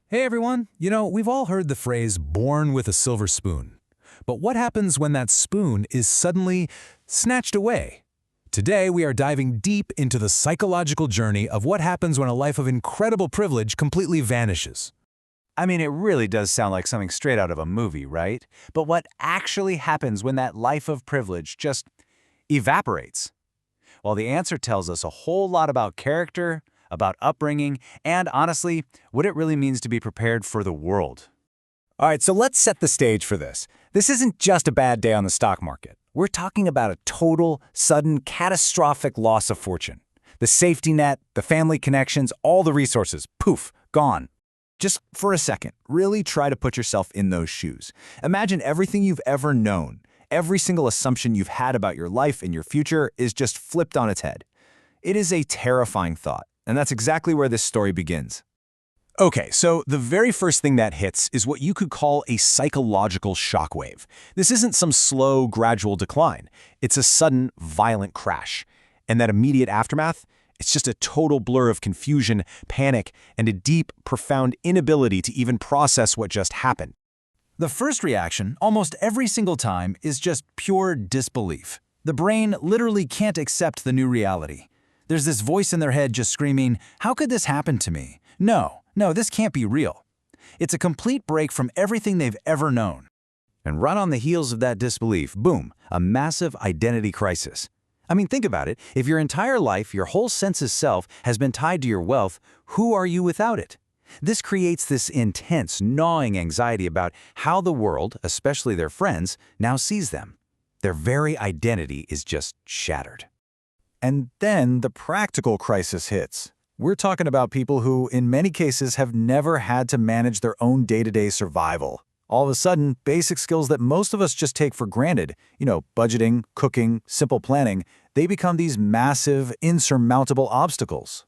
Hey everyone, we've all heard the phrase born with a silver spoon. But what happens when that spoon is suddenly snatched away? Today we are diving deep into the psychological journey of what happens when a life of incredible privilege completely vanishes. I mean, it really does sound like something straight out of a movie, right? But what actually happens when that life of privilege just evaporates? Well, the answer tells us a whole lot about character, about upbringing, and honestly, what it really means to be prepared for the world. All right, so let's set the stage for this. This isn't just a bad day on the stock market. We're talking about a total, sudden, catastrophic loss of fortune. The safety net, the family connections, all the resources, poof, gone. Just for a second, really try to put yourself in those shoes. Imagine everything you've ever known. Every single assumption you've had about your life and your future is just flipped on its head. It is a terrifying thought. And that's exactly where this story begins. Okay, so the very first thing that hits is what you could call a psychological shockwave. This isn't some slow, gradual decline. It's a sudden, violent crash. And that immediate aftermath? It's just a total blur of confusion, panic, and a deep, profound inability to even process what just happened. The first reaction, almost every single time, is just pure disbelief. The brain literally can't accept the new reality. There's this voice in their head just screaming, "How could this happen to me? No, this can't be real." It's a complete break from everything they've ever known. And right on the heels of that disbelief, boom, a massive identity crisis. I mean, think about it. If your entire life, your whole sense of self, has been tied to your wealth, who are you without it? This creates this intense, gnawing anxiety about how the world, especially their friends, now sees them. Their very identity is just shattered. And then the practical crisis hits. We're talking about people who, in many cases, have never had to manage their own day-to-day survival. All of a sudden, basic skills that most of us just take for granted, budgeting, cooking, simple planning, they become these massive, insurmountable obstacles.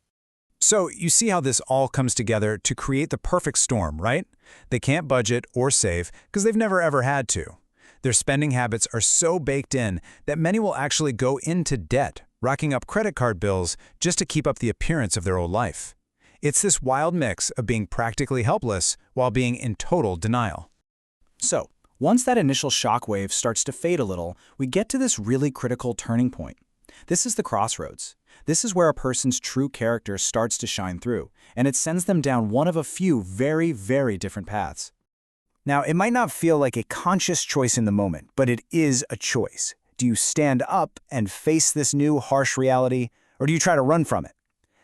So you see how this all comes together to create the perfect storm, right? They can't budget or save because they've never ever had to. Their spending habits are so baked in that many will actually go into debt, racking up credit card bills just to keep up the appearance of their old life. It's this wild mix of being practically helpless while being in total denial. So, once that initial shockwave starts to fade a little, we get to this really critical turning point. This is the crossroads. This is where a person's true character starts to shine through, and it sends them down one of a few very, very different paths. Now, it might not feel like a conscious choice in the moment, but it is a choice. Do you stand up and face this new harsh reality, or do you try to run from it?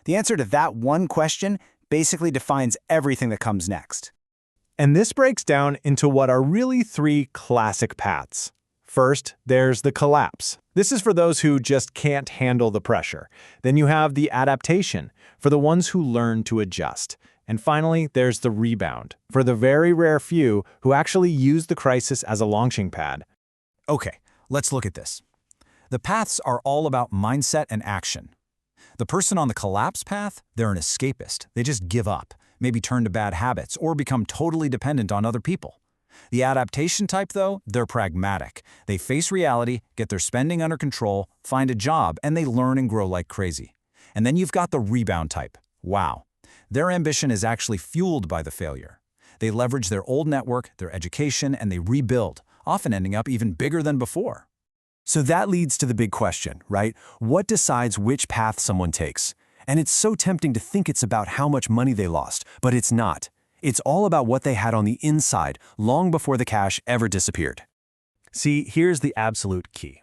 The answer to that one question basically defines everything that comes next. And this breaks down into what are really three classic paths. First, there's the collapse. This is for those who just can't handle the pressure. Then you have the adaptation, for the ones who learn to adjust. And finally, there's the rebound, for the very rare few who actually use the crisis as a launching pad. Okay, let's look at this. The paths are all about mindset and action. The person on the collapse path, they're an escapist. They just give up, maybe turn to bad habits, or become totally dependent on other people. The adaptation type, though, they're pragmatic. They face reality, get their spending under control, find a job, and they learn and grow like crazy. And then you've got the rebound type. Wow. Their ambition is actually fueled by the failure. They leverage their old network, their education, and they rebuild, often ending up even bigger than before. So that leads to the big question, right? What decides which path someone takes? And it's so tempting to think it's about how much money they lost, but it's not. It's all about what they had on the inside long before the cash ever disappeared. See, here's the absolute key.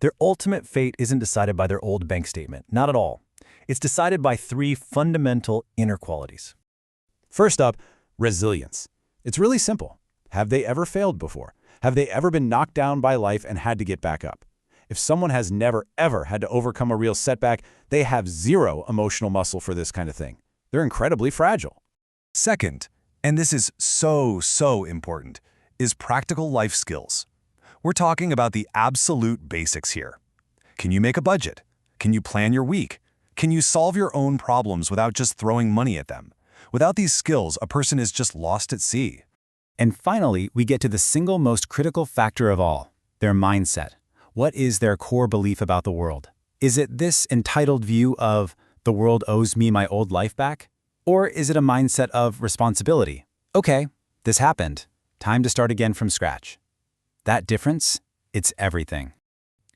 Their ultimate fate isn't decided by their old bank statement, not at all. It's decided by three fundamental inner qualities. First up, resilience. It's really simple. Have they ever failed before? Have they ever been knocked down by life and had to get back up? If someone has never, ever had to overcome a real setback, they have zero emotional muscle for this kind of thing. They're incredibly fragile. Second, and this is so important, is practical life skills. We're talking about the absolute basics here. Can you make a budget? Can you plan your week? Can you solve your own problems without just throwing money at them? Without these skills, a person is just lost at sea. And finally, we get to the single most critical factor of all, their mindset. What is their core belief about the world? Is it this entitled view of, the world owes me my old life back? Or is it a mindset of responsibility? Okay, this happened. Time to start again from scratch. That difference, it's everything.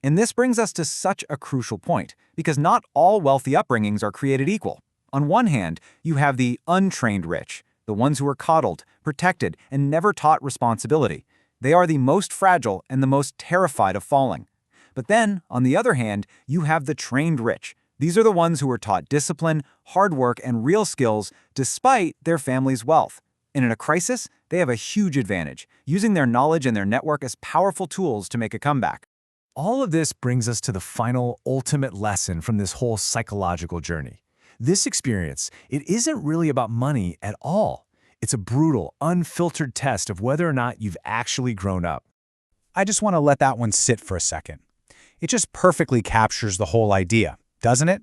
And this brings us to such a crucial point, because not all wealthy upbringings are created equal. On one hand, you have the untrained rich, the ones who are coddled, protected, and never taught responsibility. They are the most fragile and the most terrified of falling. But then, on the other hand, you have the trained rich. These are the ones who are taught discipline, hard work, and real skills despite their family's wealth. And in a crisis, they have a huge advantage, using their knowledge and their network as powerful tools to make a comeback. All of this brings us to the final, ultimate lesson from this whole psychological journey. This experience, it isn't really about money at all. It's a brutal, unfiltered test of whether or not you've actually grown up. I just want to let that one sit for a second. It just perfectly captures the whole idea, doesn't it?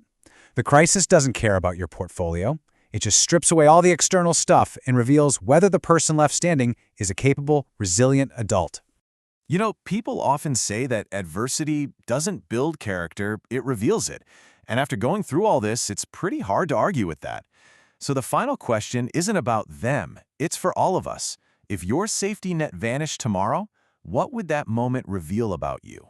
The crisis doesn't care about your portfolio. It just strips away all the external stuff and reveals whether the person left standing is a capable, resilient adult. You know, people often say that adversity doesn't build character, it reveals it. And after going through all this, it's pretty hard to argue with that. So the final question isn't about them, it's for all of us. If your safety net vanished tomorrow, what would that moment reveal about you?